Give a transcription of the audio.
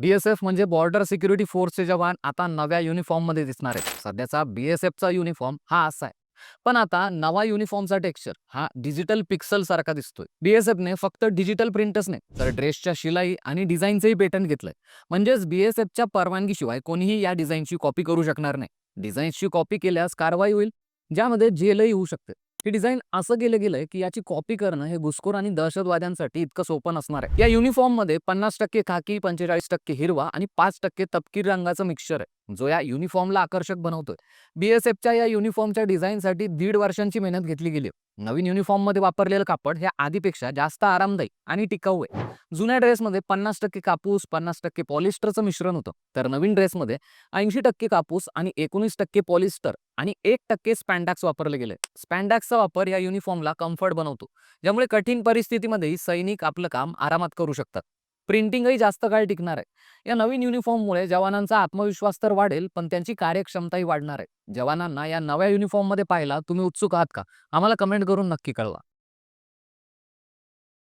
BSF म्हणजे border security फोर्सचे जवान आता नव्या युनिफॉर्ममध्ये दिसणार आहेत. सध्याचा बीएसएफचा युनिफॉर्म हा असा आहे. पण आता नवा युनिफॉर्मचा टेक्स्चर हा डिजिटल पिक्सल सारखा दिसतोय. बीएसएफने फक्त डिजिटल प्रिंटच नाही तर ड्रेसच्या शिलाई आणि डिझाईनचंही पेटंट घेतलंय. म्हणजेच बीएसएफच्या परवानगीशिवाय कोणीही या डिझाईनची कॉपी करू शकणार नाही. डिझाईन्सची कॉपी केल्यास कारवाई होईल, ज्यामध्ये जेलही होऊ शकते. ही डिझाईन असं केलं गेलंय की याची कॉपी करणं हे घुसखोर आणि दहशतवाद्यांसाठी इतकं सोपं नसणार आहे. या युनिफॉर्ममध्ये 50% खाकी, 45% हिरवा आणि 5% तपकिरी रंगाचं मिक्सचर आहे, जो या युनिफॉर्मला आकर्षक बनवतोय. बीएसएफच्या या युनिफॉर्मच्या डिझाईनसाठी 1.5 वर्षांची मेहनत घेतली गेली. नवीन युनिफॉर्ममध्ये वापरलेलं कापड हे आधीपेक्षा जास्त आरामदायी आणि टिकाऊ आहे. जुन्या ड्रेसमध्ये 50% कापूस, 50% पॉलिस्टरचं मिश्रण होतं, तर नवीन ड्रेसमध्ये 80% कापूस आणि 19% पॉलिस्टर आणि 1% स्पॅन्डॅक्स वापरले गेले. स्पॅन्डॅक्सचा वापर या युनिफॉर्मला कम्फर्ट बनवतो, ज्यामुळे कठीण परिस्थितीमध्येही सैनिक आपलं काम आरामात करू शकतात. प्रिंटिंगही जास्त काळ टिकणार आहे. या नवीन युनिफॉर्ममुळे जवानांचा आत्मविश्वास तर वाढेल, पण त्यांची कार्यक्षमताही वाढणार आहे. जवानांना या नव्या युनिफॉर्ममध्ये पाहायला तुम्ही उत्सुक आहात का? आम्हाला कमेंट करून नक्की कळवा.